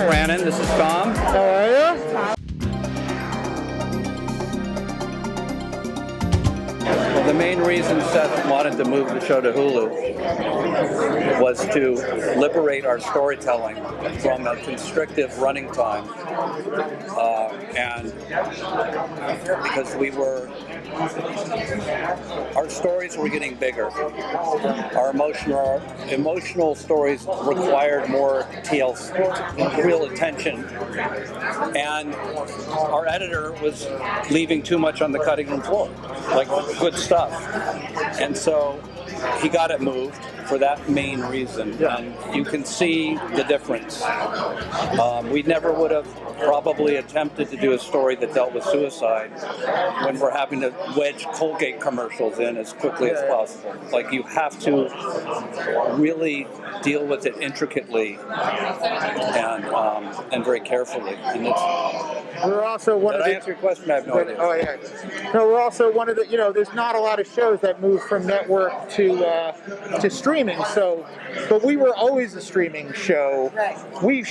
Brannon. This is Tom. How are you? Well, the main reason Seth wanted to move the show to Hulu was to liberate our storytelling from a constrictive running time. And because our stories were getting bigger. Our emotional stories required more TLC, real attention. And our editor was leaving too much on the cutting room floor, like good stuff. And so he got it moved for that main reason. Yeah. And you can see the difference. We never would have probably attempted to do a story that dealt with suicide when we're having to wedge Colgate commercials in as quickly as possible. Like, you have to really deal with it intricately and very carefully. And we're also one of the... Did I answer your question? I have no idea. Oh, yeah. No, we're also one of the... there's not a lot of shows that move from network to streaming, so... But we were always a streaming show. Right. We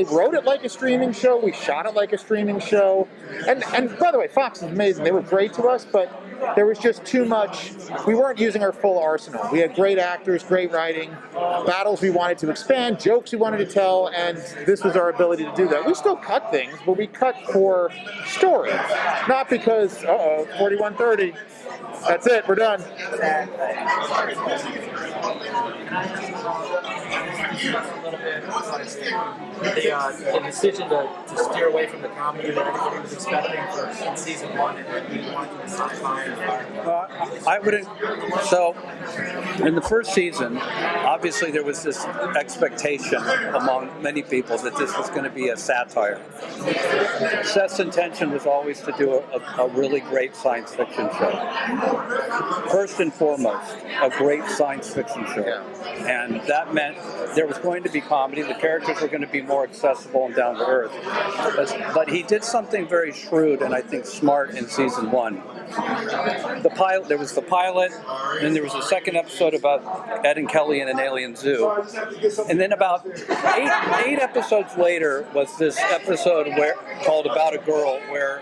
wrote it like a streaming show. We shot it like a streaming show. And by the way, Fox is amazing. They were great to us, but there was just too much. We weren't using our full arsenal. We had great actors, great writing, battles we wanted to expand, jokes we wanted to tell, and this was our ability to do that. We still cut things, but we cut for story, not because 4130. That's it. We're done. The decision to steer away from the comedy that everybody was expecting in season 1 and then we wanted to sci-fi. I wouldn't. So, in the first season, obviously there was this expectation among many people that this was going to be a satire. Seth's intention was always to do a really great science fiction show. First and foremost, a great science fiction show. And that meant there was going to be comedy. The characters were going to be more accessible and down to earth. But he did something very shrewd and I think smart in season 1. There was the pilot, then there was a second episode about Ed and Kelly in an alien zoo. And then about eight episodes later was this episode called About a Girl, where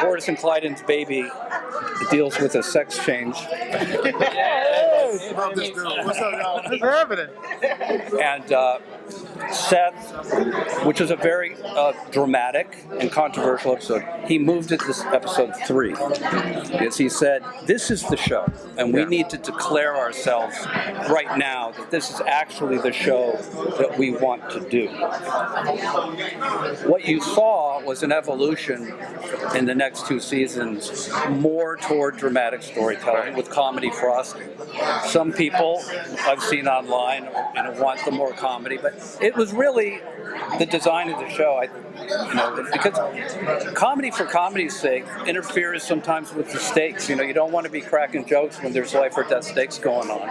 Boris and Clyden's baby deals with a sex change. What's happening? And Seth, which was a very dramatic and controversial episode, he moved it to episode 3 because he said, this is the show, and we need to declare ourselves right now that this is actually the show that we want to do. What you saw was an evolution in the next 2 seasons more toward dramatic storytelling with comedy frosting. Some people I've seen online want the more comedy, but it was really the design of the show. Because comedy for comedy's sake interferes sometimes with the stakes. You don't want to be cracking jokes when there's life or death stakes going on.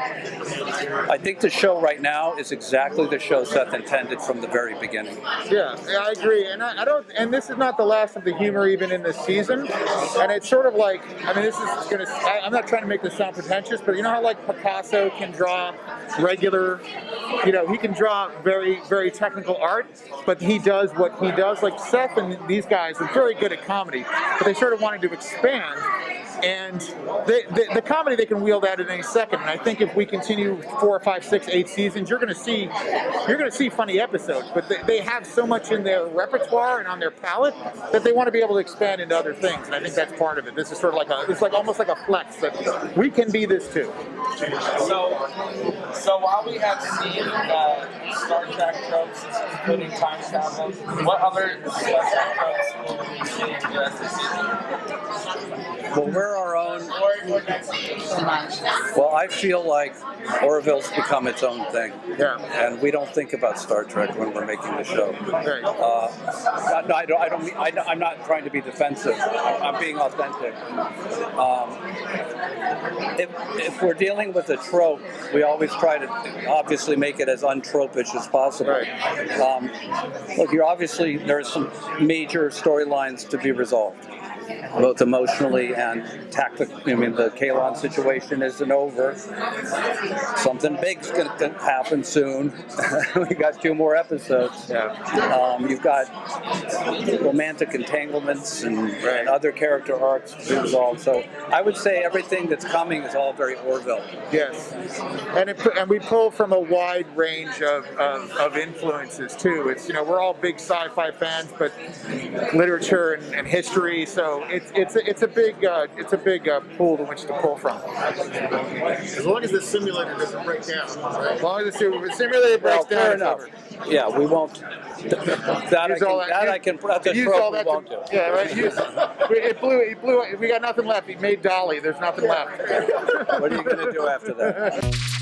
I think the show right now is exactly the show Seth intended from the very beginning. Yeah, I agree, and I don't. And this is not the last of the humor even in this season. And it's sort of like, this is gonna. I'm not trying to make this sound pretentious, but you know how like Picasso can draw regular. He can draw very, very technical art, but he does what he does. Like Seth and these guys are very good at comedy, but they sort of wanted to expand. And the comedy, they can wield that at any second. And I think if we continue 4, 5, 6, 8 seasons, you're going to see funny episodes. But they have so much in their repertoire and on their palette that they want to be able to expand into other things. And I think that's part of it. This is sort of like almost like a flex that we can be this too. So while we have seen Star Trek tropes, including time travel, what other Star Trek tropes will we see in the rest of the season? Well, we're our own. Or next season? Well, I feel like Orville's become its own thing. Yeah. And we don't think about Star Trek when we're making the show. Right. I'm not trying to be defensive. I'm being authentic. If we're dealing with a trope, we always try to obviously make it as untropish as possible. Right. Look, there's some major storylines to be resolved. both emotionally and tactically. I mean, the Kalon situation isn't over. Something big's going to happen soon. We got 2 more episodes. You've got romantic entanglements and other character arcs to resolve. So I would say everything that's coming is all very Orville. Yes, and we pull from a wide range of influences too. It's we're all big sci-fi fans, but literature and history. So it's a big pool to which to pull from. As long as the simulator doesn't break down, right? As long as the simulator breaks down, Fair it's enough. over. Yeah, we won't. That's a Use trope all we that won't to- do. Yeah, right. It blew. We got nothing left. He made Dolly. There's nothing left. What are you going to do after that?